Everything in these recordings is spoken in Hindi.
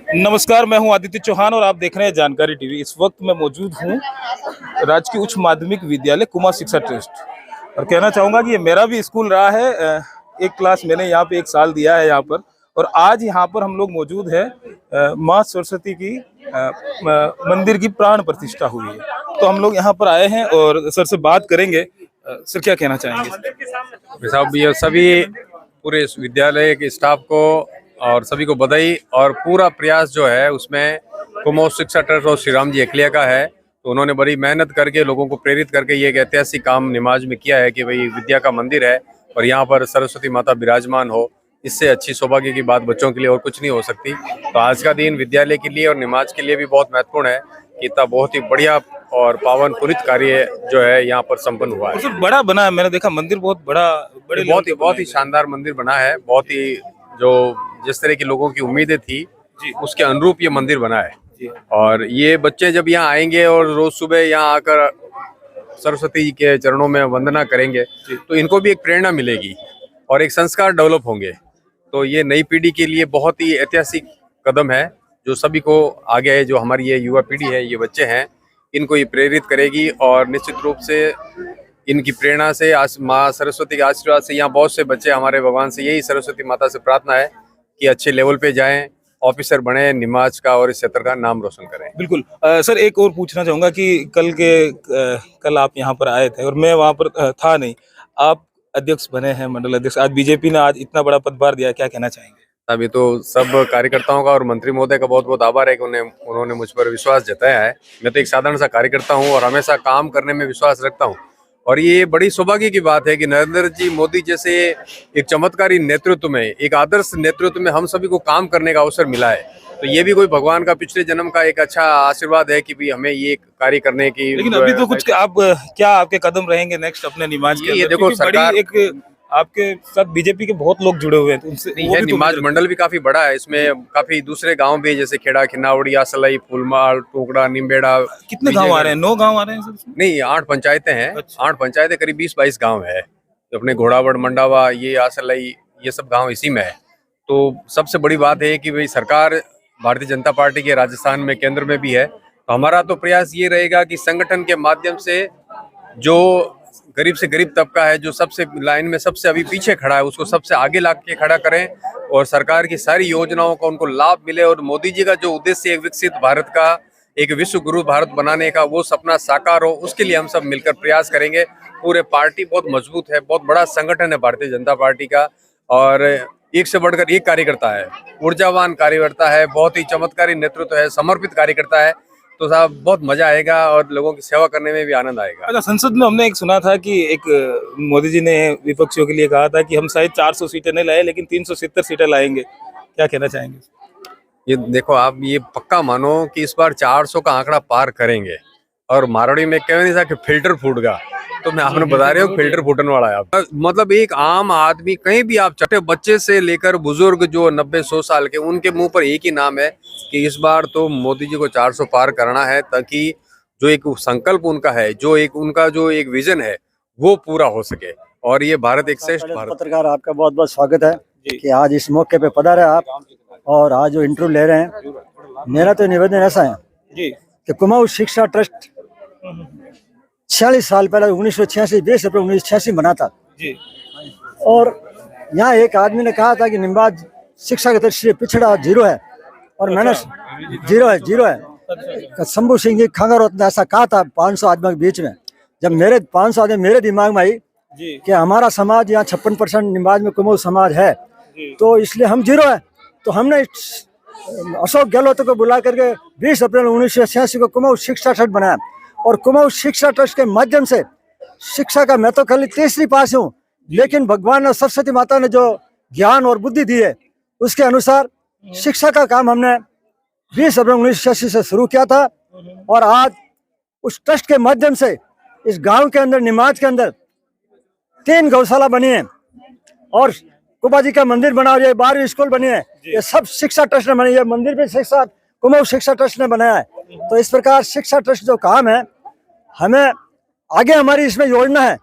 नमस्कार, मैं हूं आदित्य चौहान और आप देख रहे हैं जानकारी टीवी। इस वक्त मैं मौजूद हूं राजकीय उच्च माध्यमिक विद्यालय कुमार शिक्षा ट्रस्ट और कहना चाहूंगा कि ये मेरा भी स्कूल रहा है। एक क्लास मैंने यहाँ पे 1 साल दिया है यहाँ पर। और आज यहाँ पर हम लोग मौजूद है, माँ सरस्वती की मंदिर की प्राण प्रतिष्ठा हुई है, तो हम लोग यहाँ पर आए हैं और सर से बात करेंगे। सर, क्या कहना चाहेंगे? साहब, ये सभी पूरे इस विद्यालय के स्टाफ को और सभी को बधाई। और पूरा प्रयास जो है उसमें कुमाऊं शिक्षा ट्रस्ट और श्री राम जी अकलिया का है। तो उन्होंने बड़ी मेहनत करके लोगों को प्रेरित करके ये एक ऐतिहासिक काम निमाज में किया है कि भाई विद्या का मंदिर है और यहाँ पर सरस्वती माता विराजमान हो। इससे अच्छी सौभाग्य की बात बच्चों के लिए और कुछ नहीं हो सकती। तो आज का दिन विद्यालय के लिए और निमाज के लिए भी बहुत महत्वपूर्ण है कि इतना बहुत ही बढ़िया और पावन पुनित कार्य जो है यहाँ पर संपन्न हुआ है। बड़ा बना है, मैंने देखा मंदिर बहुत बड़ा, बहुत ही शानदार मंदिर बना है। बहुत ही जो जिस तरह की लोगों की उम्मीदें थी उसके अनुरूप ये मंदिर बना है। और ये बच्चे जब यहाँ आएंगे और रोज सुबह यहाँ आकर सरस्वती के चरणों में वंदना करेंगे तो इनको भी एक प्रेरणा मिलेगी और एक संस्कार डेवलप होंगे। तो ये नई पीढ़ी के लिए बहुत ही ऐतिहासिक कदम है जो सभी को आगे, जो हमारी ये युवा पीढ़ी है, ये बच्चे हैं, इनको ये प्रेरित करेगी। और निश्चित रूप से इनकी प्रेरणा से माँ सरस्वती के आशीर्वाद से यहाँ बहुत से बच्चे, हमारे भगवान से यही सरस्वती माता से प्रार्थना है कि अच्छे लेवल पे जाएं, ऑफिसर बने, निमाज का और इस क्षेत्र का नाम रोशन करें। बिल्कुल। सर, एक और पूछना चाहूंगा कि कल आप यहाँ पर आए थे और मैं वहाँ पर था नहीं। आप अध्यक्ष बने हैं, मंडल अध्यक्ष। आज बीजेपी ने आज इतना बड़ा पदभार दिया, क्या कहना चाहेंगे? अभी तो सब कार्यकर्ताओं का और मंत्री महोदय का बहुत बहुत आभार है कि उन्होंने मुझ पर विश्वास जताया है। मैं तो एक साधारण सा कार्यकर्ता हूं और हमेशा काम करने में विश्वास रखता हूं। और ये बड़ी सौभाग्य की बात है कि नरेंद्र जी मोदी जैसे एक चमत्कारी नेतृत्व में, एक आदर्श नेतृत्व में हम सभी को काम करने का अवसर मिला है। तो ये भी कोई भगवान का पिछले जन्म का एक अच्छा आशीर्वाद है कि भी हमें ये कार्य करने की। लेकिन अभी तो कुछ आप क्या आपके कदम रहेंगे नेक्स्ट अपने निमाज के? ये देखो, सरकार एक आपके साथ बीजेपी के बहुत लोग जुड़े हुए हैं, तो उनसे निमाज मंडल भी काफी बड़ा है। इसमें काफी दूसरे गांव भी, जैसे खेड़ा, खिन्नावड़ी, आसलाई, फूलमाल, टोकड़ा, निम्बेड़ा। कितने गांव आ रहे हैं? 9 गांव आ रहे हैं सर? नहीं, 8 पंचायतें हैं। अच्छा। 8 पंचायतें, करीब 20-22 गांव है। तो अपने घोड़ावड़, मंडावा, ये आसलाई, ये सब गांव इसी में है। तो सबसे बड़ी बात है कि भाई सरकार भारतीय जनता पार्टी के राजस्थान में, केंद्र में भी है। तो हमारा तो प्रयास ये रहेगा कि संगठन के माध्यम से जो गरीब से गरीब तबका है, जो सबसे लाइन में सबसे अभी पीछे खड़ा है, उसको सबसे आगे ला के खड़ा करें और सरकार की सारी योजनाओं का उनको लाभ मिले। और मोदी जी का जो उद्देश्य, एक विकसित भारत का, एक विश्व गुरु भारत बनाने का, वो सपना साकार हो, उसके लिए हम सब मिलकर प्रयास करेंगे। पूरे पार्टी बहुत मजबूत है, बहुत बड़ा संगठन है भारतीय जनता पार्टी का। और एक से बढ़कर एक कार्यकर्ता है, ऊर्जावान कार्यकर्ता है, बहुत ही चमत्कारी नेतृत्व है, समर्पित कार्यकर्ता है। तो साहब बहुत मजा आएगा और लोगों की सेवा करने में भी आनंद आएगा। अच्छा, संसद में हमने एक सुना था कि एक मोदी जी ने विपक्षियों के लिए कहा था कि हम शायद 400 सीटें नहीं लाए लेकिन 370 सीटें लाएंगे, क्या कहना चाहेंगे? ये देखो, आप ये पक्का मानो कि इस बार 400 का आंकड़ा पार करेंगे। और मारवाड़ी में कह नहीं था कि फिल्टर फूट गया, तो मैं आपने बता रहे हो फिल्टर फूटने वाला है। आप मतलब एक आम आदमी, कहीं भी आप छोटे बच्चे से लेकर बुजुर्ग जो 90-100 साल के, उनके मुंह पर एक ही नाम है कि इस बार तो मोदी जी को 400 पार करना है, ताकि जो एक संकल्प उनका है, जो एक उनका जो एक विजन है, वो पूरा हो सके। और ये भारत एक श्रेष्ठ भारत। पत्रकार, आपका बहुत बहुत स्वागत है कि आज इस मौके पे पधारे आप और आज जो इंटरव्यू ले रहे हैं। मेरा तो निवेदन ऐसा है कि कुमाऊं शिक्षा ट्रस्ट 46 साल पहले 1986, 20 अप्रैल 1986 बना था जी। और यहाँ एक आदमी ने कहा था कि निम्बाज शिक्षा के दृष्टि से पिछड़ा जीरो है, और मैंने जीरो है। शंभू सिंह जी खंगारोत ने ऐसा कहा था 500 आदमी के बीच में। जब मेरे 500 आदमी मेरे दिमाग में आई कि हमारा समाज यहाँ 56% निम्बाज में कुमाऊं समाज है, तो इसलिए हम जीरो है। तो हमने अशोक गहलोत को बुला करके 20 अप्रैल 1986 को कुमाऊं शिक्षा ट्रस्ट बनाया। और कुमाऊं शिक्षा ट्रस्ट के माध्यम से शिक्षा का, मैं तो खाली तीसरी पास हूँ, लेकिन भगवान ने, सरस्वती माता ने जो ज्ञान और बुद्धि दी है, उसके अनुसार शिक्षा का काम हमने 20 अप्रैल 1986 से शुरू किया था। और आज उस ट्रस्ट के माध्यम से इस गांव के अंदर, निमाज के अंदर 3 गौशाला बनी है और कुबा जी का मंदिर बना हुआ है, 12वीं स्कूल बनी है। ये सब शिक्षा ट्रस्ट ने बनाई है। मंदिर भी शिक्षा कुमाऊं शिक्षा ट्रस्ट ने बनाया है। तो इस प्रकार शिक्षा ट्रस्ट जो काम है, हमें आगे हमारी इसमें योजना है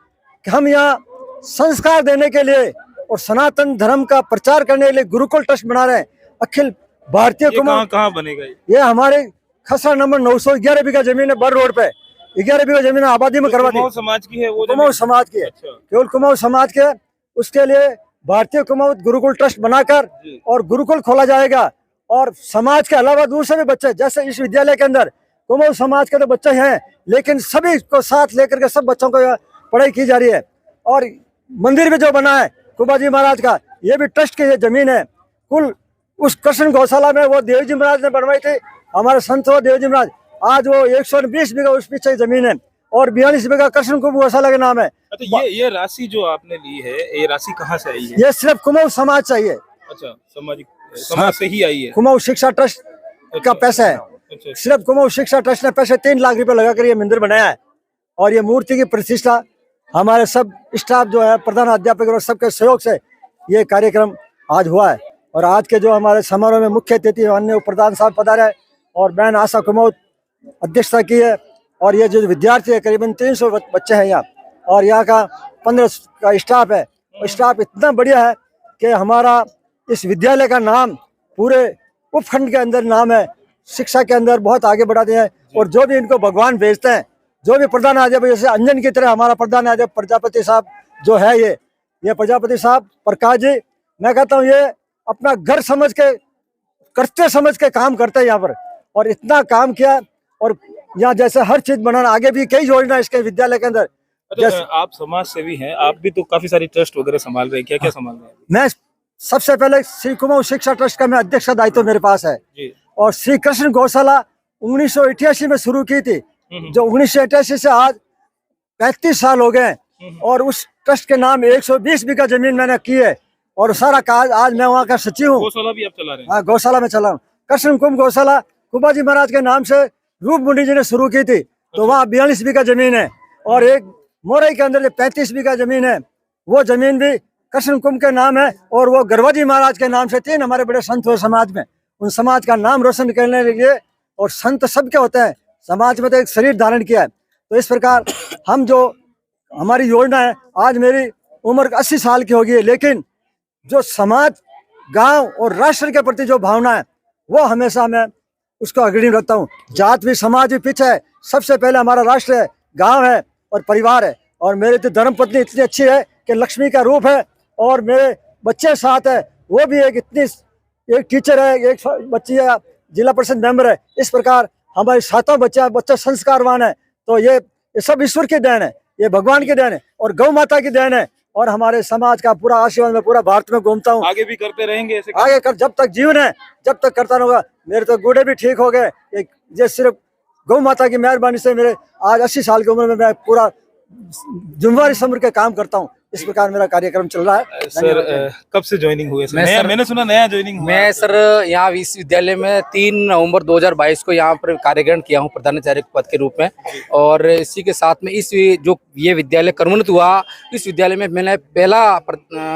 कि हम यहाँ संस्कार देने के लिए और सनातन धर्म का प्रचार करने के लिए गुरुकुल ट्रस्ट बना रहे हैं। अखिल भारतीय कुमाऊं कहाँ बनेगा ये? ये हमारे खसरा नंबर 911 बीघा जमीन है, बर रोड पे 11 बीघा जमीन आबादी में करवा दी। कुमाऊं समाज की है वो कुमाऊं समाज की है, अच्छा। केवल कुमाऊं समाज के। उसके लिए भारतीय कुमाऊं गुरुकुल ट्रस्ट बनाकर और गुरुकुल खोला जाएगा। और समाज के अलावा दूसरे भी बच्चे, जैसे इस विद्यालय के अंदर कुमाऊं समाज के तो बच्चे हैं, लेकिन सभी को साथ लेकर के सब बच्चों को पढ़ाई की जा रही है। और मंदिर भी जो बना है कुबा जी महाराज का, ये भी ट्रस्ट की जमीन है। कुल उस कृष्ण गौशाला में वो देव जी महाराज ने बनवाई थी, हमारे संत हो देव जी महाराज। आज वो 120 बीघा उस पीछे जमीन है और 42 बीघा कृष्ण कुंभ गौशाला के नाम है। अच्छा, ये राशि जो आपने ली है, ये राशि कहाँ से आई है? ये सिर्फ कुमाऊं समाज चाहिए। अच्छा, समाज से ही आई है। कुमाऊं शिक्षा ट्रस्ट का पैसा है। अच्छा। सिर्फ कुमाऊं शिक्षा ट्रस्ट ने पैसे 3 लाख रुपए लगाकर ये मंदिर बनाया है। और ये मूर्ति की प्रतिष्ठा हमारे सब स्टाफ जो है, प्रधान अध्यापक और सबके सहयोग से ये कार्यक्रम आज हुआ है। और आज के जो हमारे समारोह में मुख्य अतिथि माननीय प्रधान साहब पधारे हैं और बहन आशा कुमाऊं अध्यक्षता की है। और ये जो विद्यार्थी है, करीबन 300 बच्चे हैं यहाँ, और यहाँ का 15 का स्टाफ है। स्टाफ इतना बढ़िया है कि हमारा इस विद्यालय का नाम पूरे उपखंड के अंदर नाम है, शिक्षा के अंदर बहुत आगे बढ़ाते हैं। और जो भी इनको भगवान भेजते हैं, जो भी प्रधान अध्यापक, जैसे अंजन की तरह हमारा प्रधान अध्यापक प्रजापति साहब जो है, ये प्रजापति साहब प्रकाश जी, मैं कहता हूँ ये अपना घर समझ के, करते समझ के काम करते हैं यहाँ पर। और इतना काम किया, और यहाँ जैसे हर चीज बनाना, आगे भी कई योजना इसके विद्यालय के अंदर। जैसे आप समाज सेवी हैं, आप भी तो काफी सारी ट्रस्ट वगैरह संभाल रहे हैं, क्या क्या संभाल रहे हैं? मैं सबसे पहले श्री कुमाऊं शिक्षा ट्रस्ट का मैं अध्यक्ष दायित्व मेरे पास है जी। और श्री कृष्ण गौशाला 1988 में शुरू की थी, जो 1988 से आज 35 साल हो गए। और उस ट्रस्ट के नाम 120 बीघा जमीन मैंने की है और सारा काज आज मैं वहाँ का सचिव हूँ। गौशाला भी आप चला रहे हैं? हाँ, गौशाला में चला हूँ। कृष्ण कुंभ गौशाला कुबा जी महाराज के नाम से रूप मुंडी जी ने शुरू की थी, तो वहाँ 42 बीघा जमीन है। और एक मोरई के अंदर 35 बीघा जमीन है, वो जमीन भी कृष्ण कुंभ के नाम है। और वो गरवाजी महाराज के नाम से 3 हमारे बड़े संत हुए समाज में, उन समाज का नाम रोशन करने के लिए। और संत सबके होते हैं, समाज में तो एक शरीर धारण किया है। तो इस प्रकार हम जो हमारी योजना है, आज मेरी उम्र 80 साल की होगी, लेकिन जो समाज, गांव और राष्ट्र के प्रति जो भावना है, वो हमेशा मैं उसको अग्रणी रखता हूँ। जात भी समाज भी पीछे है, सबसे पहले हमारा राष्ट्र है, गांव है और परिवार है। और मेरी तो धर्मपत्नी इतनी अच्छी है कि लक्ष्मी का रूप है, और मेरे बच्चे साथ है, वो भी एक टीचर है, एक बच्ची है जिला परिषद मेंबर है। इस प्रकार हमारे 7 बच्चे संस्कारवान है। तो ये सब ईश्वर की देन है, ये भगवान की देन है और गौ माता की देन है। और हमारे समाज का पूरा आशीर्वाद मैं पूरा भारत में घूमता हूँ। आगे भी करते रहेंगे ऐसे? आगे कर, जब तक जीवन है, जब तक करता रहूंगा। मेरे तो गुड़े भी ठीक हो गए, ये सिर्फ गौ माता की मेहरबानी से मेरे आज 80 साल की उम्र में मैं पूरा जिम्मेवारी समझ के काम करता हूँ। इस प्रकार मेरा कार्यक्रम चल रहा है। सर, कब से ज्वाइनिंग हुए? मैंने सुना नया ज्वाइनिंग हुआ। मैं सर यहाँ इस विद्यालय में 3 नवंबर 2022 को यहाँ पर कार्यग्रहण किया हूँ प्रधानाचार्य पद के रूप में। और इसी के साथ में ये विद्यालय कर्मोन्नत हुआ, इस विद्यालय में मैंने पहला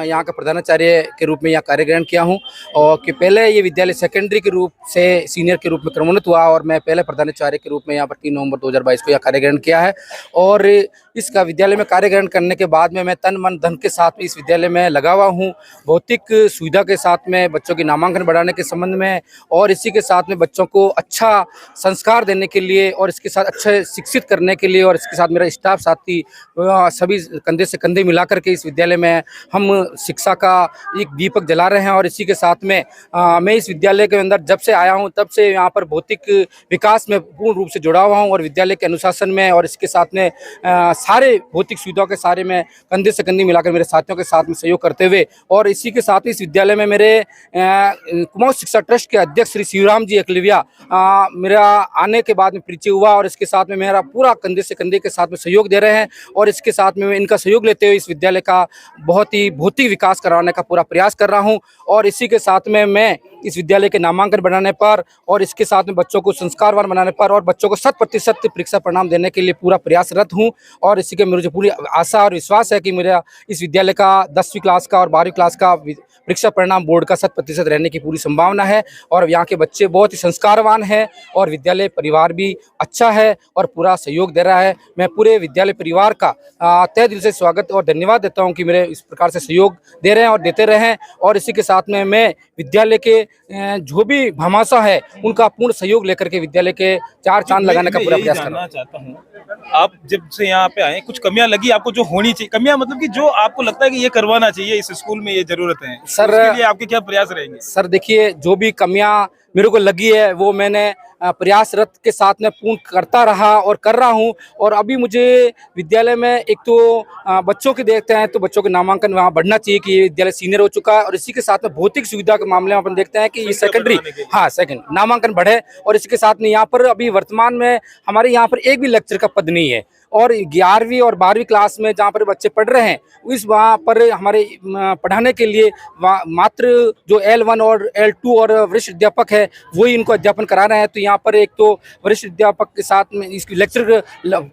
यहाँ का प्रधानाचार्य के रूप में यहाँ कार्यग्रहण किया हूँ। और कि पहले ये विद्यालय सेकेंडरी के रूप से सीनियर के रूप में कर्मोन्नत हुआ, और मैं पहले प्रधानाचार्य के रूप में यहाँ पर 3 नवंबर 2022 को यहाँ कार्यग्रहण किया है। और इसका विद्यालय में कार्यग्रहण करने के बाद में मैं तन मन धन के साथ में इस विद्यालय में लगा हुआ हूँ, भौतिक सुविधा के साथ में बच्चों की नामांकन बढ़ाने के संबंध में, और इसी के साथ में बच्चों को अच्छा संस्कार देने के लिए, और इसके साथ अच्छे शिक्षित करने के लिए। और इसके साथ मेरा स्टाफ साथी सभी कंधे से कंधे मिलाकर के इस विद्यालय में हम शिक्षा का एक दीपक जला रहे हैं। और इसी के साथ में मैं इस विद्यालय के अंदर जब से आया हूँ, तब से यहाँ पर भौतिक विकास में पूर्ण रूप से जुड़ा हुआ हूँ, और विद्यालय के अनुशासन में और इसके साथ में सारे भौतिक सुविधाओं के सारे में कंधे से कंधे मिलाकर मेरे साथियों के साथ में सहयोग करते हुए। और इसी के साथ इस विद्यालय में मेरे कुमाऊं शिक्षा ट्रस्ट के अध्यक्ष श्री शिवराम जी अकलिविया मेरा आने के बाद में परिचय हुआ, और इसके साथ में मेरा पूरा कंधे से कंधे के साथ में सहयोग दे रहे हैं। और इसके साथ में इनका सहयोग लेते हुए इस विद्यालय का बहुत ही भौतिक विकास कराने का पूरा प्रयास कर रहा हूँ। और इसी के साथ में मैं इस विद्यालय के नामांकन बढ़ाने पर, और इसके साथ में बच्चों को संस्कारवान बनाने पर, और बच्चों को 100% परीक्षा परिणाम देने के लिए पूरा प्रयासरत हूँ। और इसी के मुझे पूरी आशा और विश्वास है कि मेरा इस विद्यालय का 10वीं क्लास का और 12वीं क्लास का परीक्षा परिणाम बोर्ड का 100% रहने की पूरी संभावना है। और यहाँ के बच्चे बहुत ही संस्कारवान हैं, और विद्यालय परिवार भी अच्छा है और पूरा सहयोग दे रहा है। मैं पूरे विद्यालय परिवार का तहे दिल से स्वागत और धन्यवाद देता हूँ कि मेरे इस प्रकार से सहयोग दे रहे हैं और देते रहें। और इसी के साथ में मैं विद्यालय के जो भी भामाशाह है उनका पूर्ण सहयोग लेकर के विद्यालय के चार चांद लगाने का पूरा प्रयास कर रहा हूं। चाहता हूँ, आप जब से यहाँ पे आए कुछ कमियां लगी आपको जो होनी चाहिए, कमियां मतलब कि जो आपको लगता है कि ये करवाना चाहिए इस स्कूल में, ये जरूरत है सर, उसके लिए आपके क्या प्रयास रहेंगे? सर देखिए, जो भी कमियां मेरे को लगी है वो मैंने प्रयासरत के साथ में पूर्ण करता रहा और कर रहा हूं। और अभी मुझे विद्यालय में एक तो बच्चों के देखते हैं तो बच्चों के नामांकन वहाँ बढ़ना चाहिए कि ये विद्यालय सीनियर हो चुका है। और इसी के साथ में भौतिक सुविधा के मामले में अपन देखते हैं कि ये सेकेंडरी, हाँ सेकंड नामांकन बढ़े। और इसके साथ में यहाँ पर अभी वर्तमान में हमारे यहाँ पर एक भी लेक्चर का पद नहीं है। और 11वीं और 12वीं क्लास में जहाँ पर बच्चे पढ़ रहे हैं इस वहाँ पर हमारे पढ़ाने के लिए मात्र जो L1 और L2 और वरिष्ठ अध्यापक है वही इनको अध्यापन करा रहे हैं। तो यहाँ पर एक तो वरिष्ठ अध्यापक के साथ में इसकी लेक्चर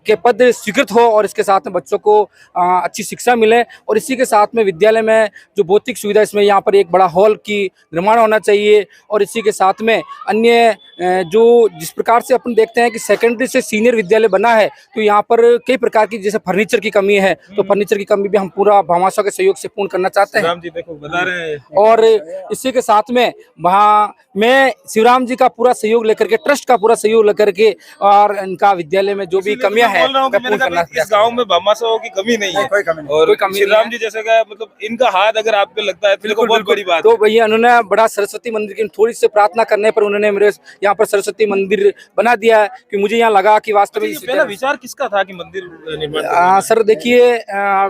के पद स्वीकृत हो और इसके साथ में बच्चों को अच्छी शिक्षा मिले। और इसी के साथ में विद्यालय में जो भौतिक सुविधा इसमें यहाँ पर एक बड़ा हॉल की निर्माण होना चाहिए। और इसी के साथ में अन्य जो जिस प्रकार से अपन देखते हैं कि सेकेंडरी से सीनियर विद्यालय बना है तो यहाँ पर कई प्रकार की जैसे फर्नीचर की कमी है तो फर्नीचर की कमी भी हम पूरा भामाशाह के सहयोग से पूर्ण करना चाहते हैं। राम जी देखो बता रहे हैं। और इसी के साथ में वहाँ मैं शिवराम जी का पूरा सहयोग लेकर के, ट्रस्ट का पूरा सहयोग लेकर के और इनका विद्यालय में जो भी कमियां हैं पूर्ण करना। इस गांव में भामाशाहों की कमी नहीं है, कोई कमी नहीं। और कोई कमी नहीं श्रीराम है। जी जैसे का मतलब इनका हाथ अगर आप पे लगता है तो देखो बहुत बड़ी बात तो भैया उन्होंने बड़ा सरस्वती मंदिर की थोड़ी सी प्रार्थना करने पर उन्होंने मेरे यहाँ पर सरस्वती मंदिर बना दिया है कि मुझे यहाँ लगा कि वास्तव में पहला विचार किसका था कि मंदिर निर्माण? सर देखिए,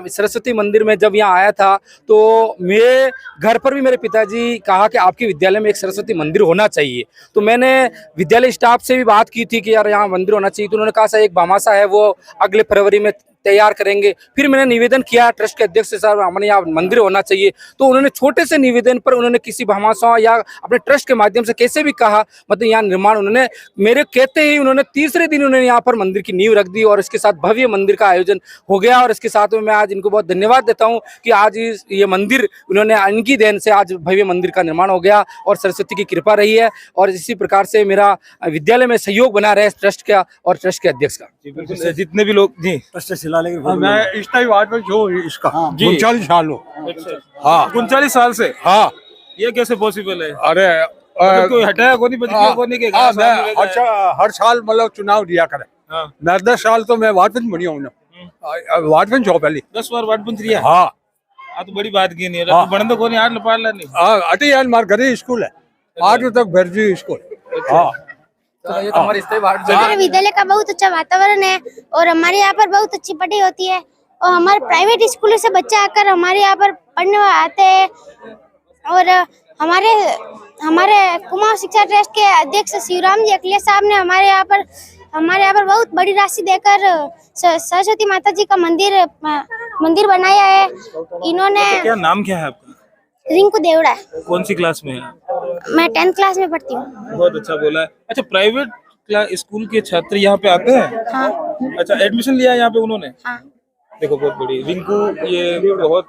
सरस्वती मंदिर में जब यहाँ आया था तो मेरे घर पर भी मेरे पिताजी कहा कि आपके विद्यालय में एक सरस्वती मंदिर होना चाहिए। तो मैंने विद्यालय स्टाफ से भी बात की थी कि यार यहाँ मंदिर होना चाहिए। तो उन्होंने कहा सर एक भामाशाह है वो अगले फरवरी में तैयार करेंगे। फिर मैंने निवेदन किया ट्रस्ट के अध्यक्ष से, सर हमारे यहाँ मंदिर होना चाहिए। तो उन्होंने छोटे से निवेदन पर उन्होंने किसी भामाशाह या अपने ट्रस्ट के माध्यम से कैसे भी कहा मतलब यहाँ निर्माण उन्होंने मेरे कहते ही उन्होंने तीसरे दिन उन्होंने यहाँ पर मंदिर की नींव रख दी और इसके साथ भव्य मंदिर का आयोजन हो गया। और इसके साथ में मैं आज इनको बहुत धन्यवाद देता हूँ कि आज ये मंदिर उन्होंने इनकी देन से आज भव्य मंदिर का निर्माण हो गया और सरस्वती की कृपा रही है। और इसी प्रकार से मेरा विद्यालय में सहयोग बना रहे ट्रस्ट का और ट्रस्ट के अध्यक्ष का। जितने भी लोग जी मैं इस टाइम आज में जो इसका 39 साल हो। हाँ 39 साल से। हाँ ये कैसे पॉसिबल है? अरे कोई हटाया कोई नहीं, कोई नहीं के हाँ, मैं हर साल मतलब चुनाव दिया करे। हाँ। मैं 10 साल तो मैं वार्ड पंच बनी हूँ ना, वार्ड पंच हो पहले 10 बार वार्ड पंच रिया। हाँ तो बड़ी बात की नहीं है, बन तो कोई नहीं, आठ लपाड़ला नहीं। हाँ अटी यार मार घरे स्कूल है 8 तक भेजी स्कूल। हाँ तो ये तो हमारे हमारे विद्यालय का बहुत अच्छा वातावरण है और हमारे यहाँ पर बहुत अच्छी पढ़ाई होती है। और हमारे प्राइवेट स्कूलों से बच्चे आकर हमारे यहाँ पर पढ़ने आते हैं। और हमारे कुमाऊं शिक्षा ट्रस्ट के अध्यक्ष शिवराम जी अखिलेश साहब ने हमारे यहाँ पर बहुत बड़ी राशि देकर सरस्वती माता जी का मंदिर बनाया है। इन्होंने क्या नाम क्या है आपका? रिंकू देवड़ा। कौन सी क्लास में है? मैं 10th क्लास में पढ़ती हूँ। बहुत अच्छा बोला है। अच्छा, प्राइवेट स्कूल के छात्र यहाँ पे आते हैं? हाँ। अच्छा, एडमिशन लिया यहाँ पे उन्होंने? हाँ। देखो बहुत बड़ी रिंकू, ये बहुत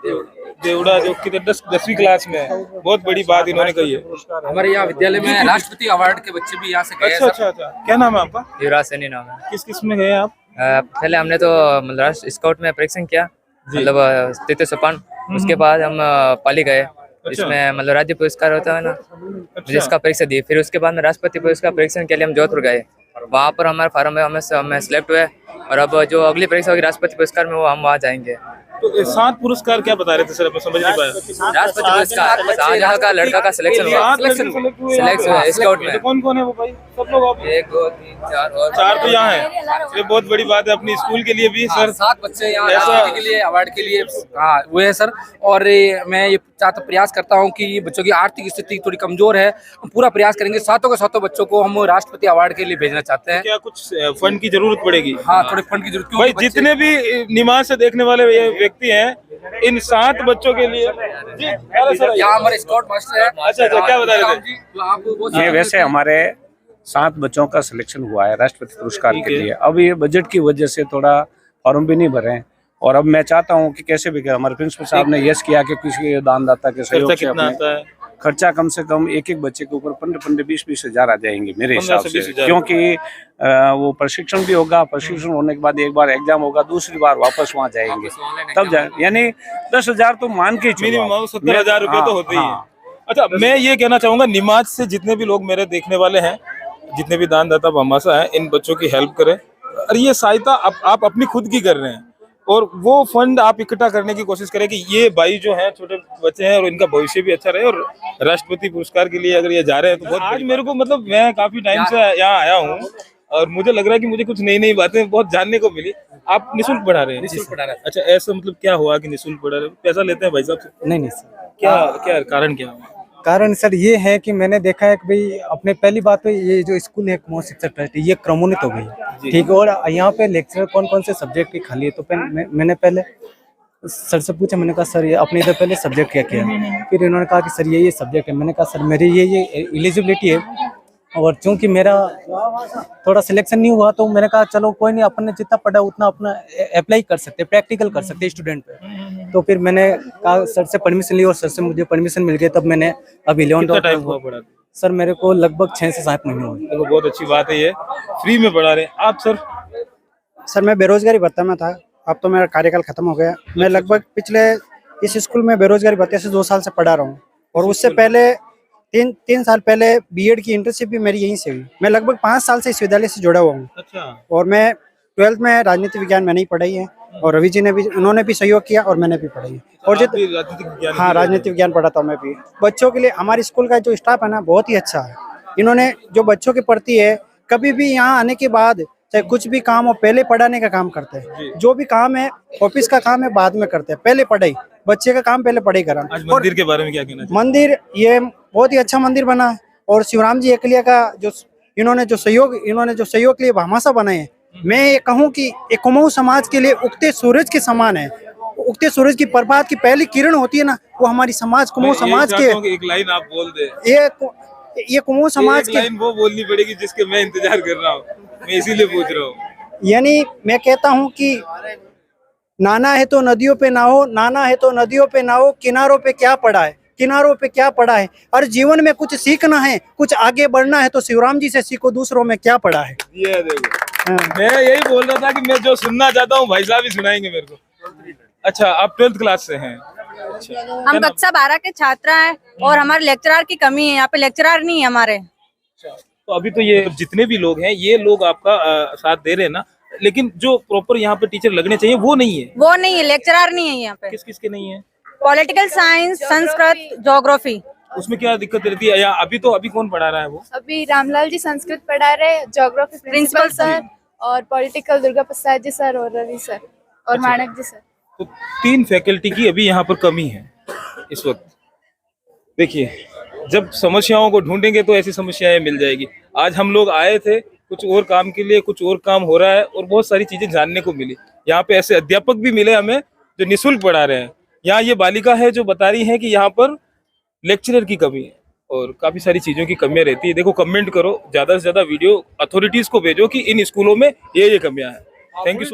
देवड़ा जो कि 10वीं क्लास में है, बहुत बड़ी बात इन्होंने कही है। हमारे यहाँ विद्यालय में राष्ट्रपति अवार्ड के बच्चे भी यहाँ से गए। अच्छा, क्या नाम है आपका? युवराज सैनी नाम है। किस में गए आप? पहले हमने तो मतलब स्काउट में परीक्षण किया, मतलब तृतीय सोपान। उसके बाद हम पाली गए, इसमें मतलब राज्य पुरस्कार होता है ना, जिसका परीक्षा दी। फिर उसके बाद में राष्ट्रपति पुरस्कार परीक्षण के लिए हम जोधपुर गए, वहाँ पर हमारा फार्म है, हमें सिलेक्ट हुए। और अब जो अगली परीक्षा होगी राष्ट्रपति पुरस्कार में, वो हम वहाँ जाएंगे। तो 7 पुरस्कार क्या बता रहे थे सर, मैं समझ नहीं पाया। राष्ट्रपति पुरस्कार 7 का लड़का का सिलेक्शन हुआ, सिलेक्ट हुआ स्काउट में। कौन है वो भाई? सब लोग आप? 1 2 3 4 और 4 तो यहाँ है। ये बहुत बड़ी बात है अपनी स्कूल के लिए भी सर। 7 बच्चे यहाँ राष्ट्रपति के लिए अवार्ड के लिए हुए हैं सर। और मैं ये प्रयास करता हूँ कि बच्चों की आर्थिक स्थिति थोड़ी कमजोर है, हम पूरा प्रयास करेंगे 7 बच्चों को हम राष्ट्रपति अवार्ड के लिए भेजना चाहते हैं। क्या कुछ फंड की जरूरत पड़ेगी? हाँ, थोड़े फंड की जरूरत भाई। जितने भी निमाज से देखने वाले ये व्यक्ति हैं, इन 7 बच्चों के लिए जी यहाँ हमारे स्काउट मास्टर है। अच्छा, क्या बता रहे थे? ये वैसे हमारे 7 बच्चों का सिलेक्शन हुआ है राष्ट्रपति पुरस्कार के लिए। अब ये बजट की वजह से थोड़ा फॉर्म भी नहीं भरे हैं, और अब मैं चाहता हूँ कि कैसे भी हमारे प्रिंसिपल साहब ने यस किया कि किसी दानदाता के सहयोग से अपने खर्चा कम से कम एक बच्चे के ऊपर 15-20 हज़ार आ जाएंगे मेरे हिसाब से, क्योंकि वो प्रशिक्षण भी होगा, प्रशिक्षण होने के बाद एक बार एग्जाम होगा, दूसरी बार वापस वहाँ जाएंगे, तब जाए, यानी 10,000 तो मान के मिनिमम 70,000 रुपए तो होते ही हैं। अच्छा, मैं ये कहना चाहूंगा, निमाज से जितने भी लोग मेरे देखने वाले हैं, जितने भी दानदाता भामाशाह हैं, इन बच्चों की हेल्प करें। और ये सहायता आप अपनी खुद की कर रहे हैं, और वो फंड आप इकट्ठा करने की कोशिश करें कि ये भाई जो हैं छोटे बच्चे हैं और इनका भविष्य भी अच्छा रहे, और राष्ट्रपति पुरस्कार के लिए अगर ये जा रहे हैं तो बहुत। आज मेरे को मतलब मैं काफी टाइम से यहाँ आया हूँ और मुझे लग रहा है कि मुझे कुछ नई नई बातें बहुत जानने को मिली। आप निःशुल्क पढ़ा रहे हैं? निःशुल्क पढ़ा रहे हैं। अच्छा, ऐसा मतलब क्या हुआ कि निःशुल्क पढ़ा रहे हैं? पैसा लेते हैं भाई साहब से? नहीं सर, क्या क्या कारण क्या हुआ? कारण सर ये है कि मैंने देखा है कि भाई अपने पहली बात तो ये जो स्कूल है कुमाऊं शिक्षा ट्रस्ट, ये क्रमोन्नत हो गई, ठीक है। और यहाँ पे लेक्चर कौन कौन से सब्जेक्ट की खाली है, तो मैंने पहले सर से पूछा, मैंने कहा सर ये अपने इधर पहले सब्जेक्ट क्या किया है। फिर इन्होंने कहा कि सर ये सब्जेक्ट है। मैंने कहा सर मेरी ये एलिजिबिलिटी है, और चूंकि मेरा थोड़ा सिलेक्शन नहीं हुआ तो मैंने कहा चलो कोई नहीं, अपन ने जितना पढ़ा उतना अपना अप्लाई कर सकते, प्रैक्टिकल कर सकते स्टूडेंट पे। तो फिर मैंने कहा सर से परमिशन ली, और सर से मुझे परमिशन मिल गई। तब मैंने अब 11 टाइम हुआ पढ़ा? सर मेरे को लगभग 6 से 7 महीने हुए। देखो, बहुत अच्छी बात है, ये फ्री में पढ़ा रहे हैं आप। सर सर मैं बेरोजगारी भत्ता में था, अब तो मेरा कार्यकाल खत्म हो गया। मैं लगभग पिछले इस स्कूल में बेरोजगारी भत्ते से 2 साल से पढ़ा रहा हूँ, और उससे पहले तीन साल पहले बीएड की इंटर्नशिप भी मेरी यहीं से हुई। मैं लगभग 5 साल से इस विद्यालय से जुड़ा हुआ हूँ। अच्छा। और मैं 12th में राजनीति विज्ञान मैंने ही पढ़ाई है, और रवि जी ने भी, उन्होंने भी सहयोग किया, और मैंने भी पढ़ाई है। और हाँ, राजनीति विज्ञान पढ़ाता हूँ मैं भी। बच्चों के लिए हमारे स्कूल का जो स्टाफ है ना, बहुत ही अच्छा है। इन्होंने जो बच्चों के प्रति है, कभी भी यहाँ आने के बाद चाहे कुछ भी काम हो, पहले पढ़ाने का काम करते हैं। जो भी काम है, ऑफिस का काम है, बाद में करते हैं, पहले पढ़ाई, बच्चे का काम पहले पढ़ाई करा। आज मंदिर के बारे में क्या कहना? मंदिर ये बहुत ही अच्छा मंदिर बना है, और शिवराम जी एकलिया का जो इन्होंने जो सहयोग के लिए भामाशाह बनाए हैं, मैं ये कहूँ कि ये कुमाऊं समाज के लिए उगते सूरज के समान है। उगते सूरज की प्रभात की पहली किरण होती है ना, वो हमारी समाज, कुमाऊं समाज के। एक लाइन आप बोल दे। ये कुमाऊं समाज के लाइन वो बोलनी पड़ेगी जिसके मैं इंतजार कर रहा हूँ, मैं इसीलिए पूछ रहा हूँ। यानी मैं कहता हूँ कि नाना है तो नदियों पे नाहो, नाना है तो नदियों पे नाहो, किनारों पे क्या पड़ा है, किनारों पे क्या पड़ा है। और जीवन में कुछ सीखना है, कुछ आगे बढ़ना है, तो शिवराम जी से सीखो, दूसरों में क्या पड़ा है। ये देखो, मैं यही बोल रहा था कि मैं जो सुनना चाहता हूँ भाई साहब ही सुनाएंगे मेरे को। अच्छा, आप 12th क्लास से हैं? अच्छा, हम कक्षा 12 के छात्र हैं, और हमारे लेक्चरर की कमी है, यहाँ पे लेक्चरर नहीं है हमारे। तो अभी तो ये जितने भी लोग हैं, ये लोग आपका साथ दे रहे हैं ना, लेकिन जो प्रॉपर यहाँ पे टीचर लगने चाहिए वो नहीं है। वो नहीं है, लेक्चरर नहीं है यहाँ पे। किस के नहीं है? Political science, Sanskrit, geography. उसमें क्या दिक्कत रहती है? या अभी कौन पढ़ा रहा है वो? अभी रामलाल जी संस्कृत पढ़ा रहे, ज्योग्राफी प्रिंसिपल सर, और पॉलिटिकल दुर्गा प्रसाद जी सर, और रवि सर, और माणक जी सर। तो 3 फैकल्टी की अभी यहाँ पर कमी है इस वक्त। देखिए, जब समस्याओं को ढूंढेंगे तो ऐसी समस्याएं मिल जाएगी। आज हम लोग आए थे कुछ और काम के लिए, कुछ और काम हो रहा है, और बहुत सारी चीजें जानने को मिली। यहाँ पे ऐसे अध्यापक भी मिले हमें जो निःशुल्क पढ़ा रहे हैं। यहाँ ये बालिका है जो बता रही है कि यहाँ पर लेक्चरर की कमी है, और काफी सारी चीजों की कमियां रहती है। देखो, कमेंट करो, ज्यादा से ज्यादा वीडियो अथॉरिटीज को भेजो कि इन स्कूलों में ये कमियां हैं। Thank you.